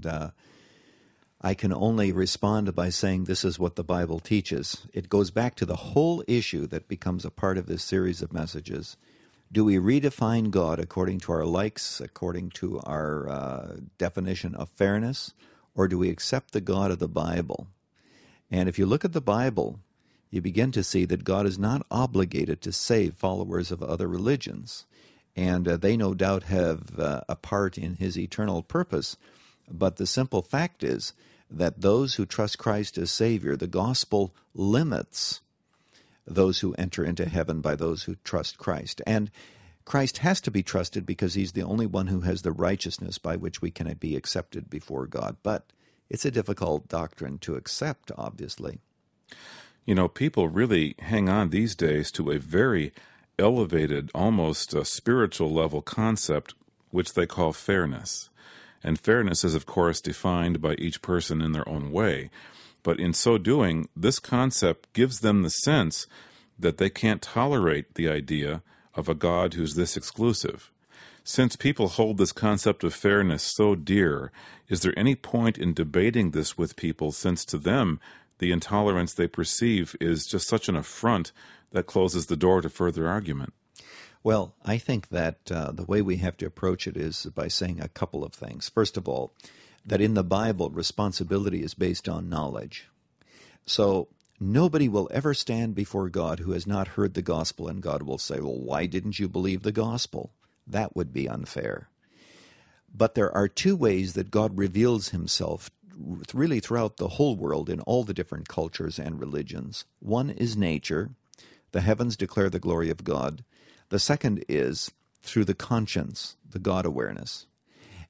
I can only respond by saying this is what the Bible teaches. It goes back to the whole issue that becomes a part of this series of messages. Do we redefine God according to our likes, according to our definition of fairness, or do we accept the God of the Bible? And if you look at the Bible, you begin to see that God is not obligated to save followers of other religions. And they no doubt have a part in his eternal purpose. But the simple fact is that those who trust Christ as Savior, the gospel limits those who enter into heaven by those who trust Christ. And Christ has to be trusted because he's the only one who has the righteousness by which we can be accepted before God. But it's a difficult doctrine to accept, obviously. You know, people really hang on these days to a very elevated, almost a spiritual level concept, which they call fairness. And fairness is, of course, defined by each person in their own way. But in so doing, this concept gives them the sense that they can't tolerate the idea of a God who's this exclusive. Since people hold this concept of fairness so dear, is there any point in debating this with people, since to them the intolerance they perceive is just such an affront that closes the door to further argument? Well, I think that the way we have to approach it is by saying a couple of things. First of all, that in the Bible, responsibility is based on knowledge. So nobody will ever stand before God who has not heard the gospel, and God will say, well, why didn't you believe the gospel? That would be unfair. But there are two ways that God reveals himself really throughout the whole world in all the different cultures and religions. One is nature. The heavens declare the glory of God. The second is through the conscience, the God awareness.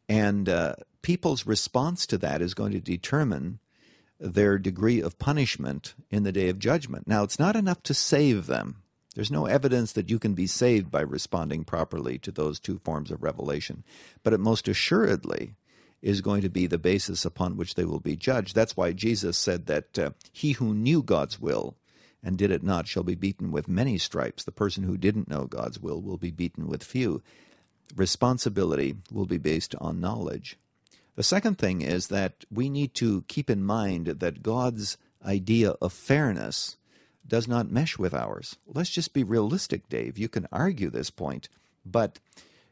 And people's response to that is going to determine their degree of punishment in the day of judgment. Now, it's not enough to save them. There's no evidence that you can be saved by responding properly to those two forms of revelation. But it most assuredly is going to be the basis upon which they will be judged. That's why Jesus said that he who knew God's will and did it not shall be beaten with many stripes. The person who didn't know God's will be beaten with few. Responsibility will be based on knowledge. The second thing is that we need to keep in mind that God's idea of fairness does not mesh with ours. Let's just be realistic, Dave. You can argue this point, but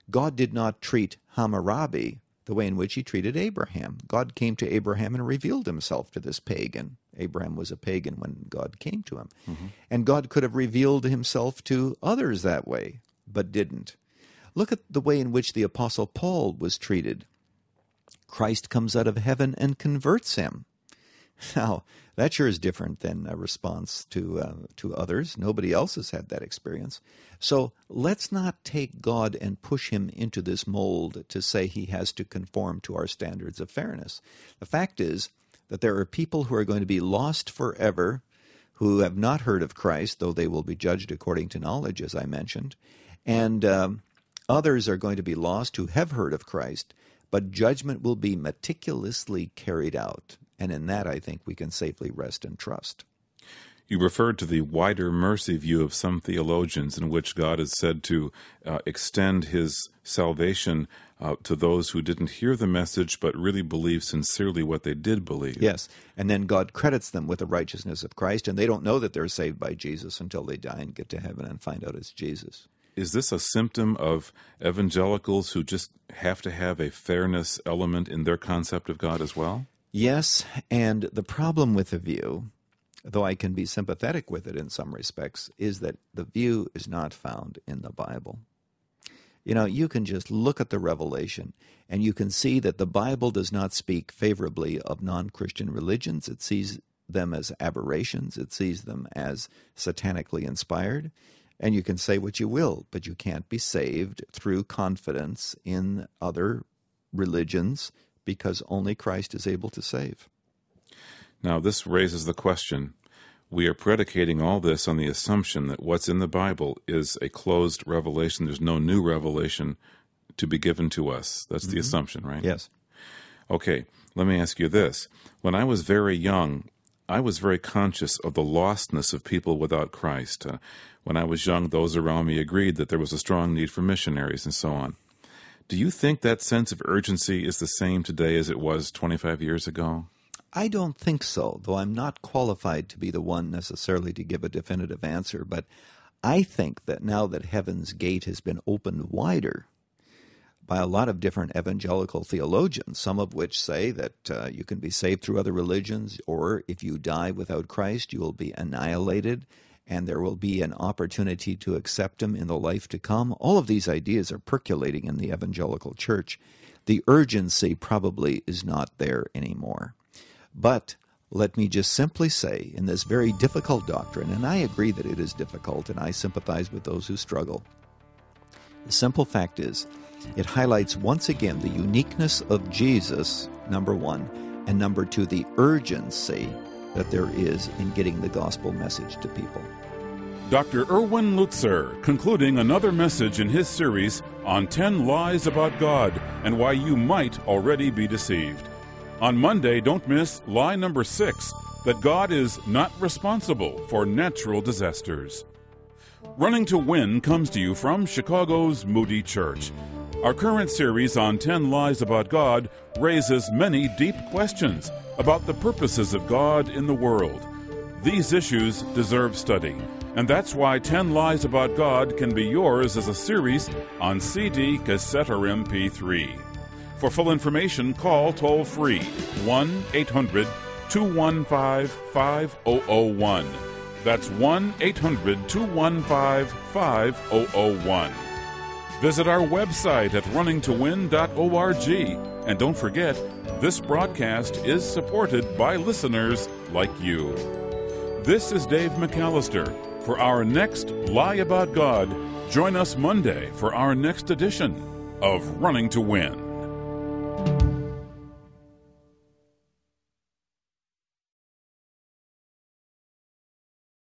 God did not treat Hammurabi the way in which he treated Abraham. God came to Abraham and revealed himself to this pagan. Abraham was a pagan when God came to him. Mm-hmm. And God could have revealed himself to others that way, but didn't. Look at the way in which the Apostle Paul was treated. Christ comes out of heaven and converts him. Now, that sure is different than a response to others. Nobody else has had that experience. So let's not take God and push him into this mold to say he has to conform to our standards of fairness. The fact is that there are people who are going to be lost forever, who have not heard of Christ, though they will be judged according to knowledge, as I mentioned. And others are going to be lost who have heard of Christ, but judgment will be meticulously carried out. And in that, I think we can safely rest and trust. You referred to the wider mercy view of some theologians, in which God is said to extend his salvation to those who didn't hear the message but really believe sincerely what they did believe. Yes, and then God credits them with the righteousness of Christ, and they don't know that they're saved by Jesus until they die and get to heaven and find out it's Jesus. Is this a symptom of evangelicals who just have to have a fairness element in their concept of God as well? Yes, and the problem with the view, though I can be sympathetic with it in some respects, is that the view is not found in the Bible. You know, you can just look at the Revelation, and you can see that the Bible does not speak favorably of non-Christian religions. It sees them as aberrations. It sees them as satanically inspired. And you can say what you will, but you can't be saved through confidence in other religions, because only Christ is able to save. Now, this raises the question. We are predicating all this on the assumption that what's in the Bible is a closed revelation. There's no new revelation to be given to us. That's the assumption, right? Yes. Okay, let me ask you this. When I was very young, I was very conscious of the lostness of people without Christ. When I was young, those around me agreed that there was a strong need for missionaries and so on. Do you think that sense of urgency is the same today as it was 25 years ago? I don't think so, though I'm not qualified to be the one necessarily to give a definitive answer. But I think that now that Heaven's Gate has been opened wider by a lot of different evangelical theologians, some of which say that you can be saved through other religions, or if you die without Christ, you will be annihilated, and there will be an opportunity to accept Him in the life to come. All of these ideas are percolating in the evangelical church. The urgency probably is not there anymore. But let me just simply say, in this very difficult doctrine, and I agree that it is difficult, and I sympathize with those who struggle, the simple fact is, it highlights once again the uniqueness of Jesus, number one, and number two, the urgency that there is in getting the gospel message to people. Dr. Erwin Lutzer, concluding another message in his series on 10 Lies About God and Why You Might Already Be Deceived. On Monday, don't miss lie number 6, that God is not responsible for natural disasters. Running to Win comes to you from Chicago's Moody Church. Our current series on 10 Lies About God raises many deep questions about the purposes of God in the world. These issues deserve study, and that's why 10 Lies About God can be yours as a series on CD, cassette, or MP3. For full information, call toll-free 1-800-215-5001. That's 1-800-215-5001. Visit our website at runningtowin.org. And don't forget, this broadcast is supported by listeners like you. This is Dave McAllister. For our next Lie About God, join us Monday for our next edition of Running to Win.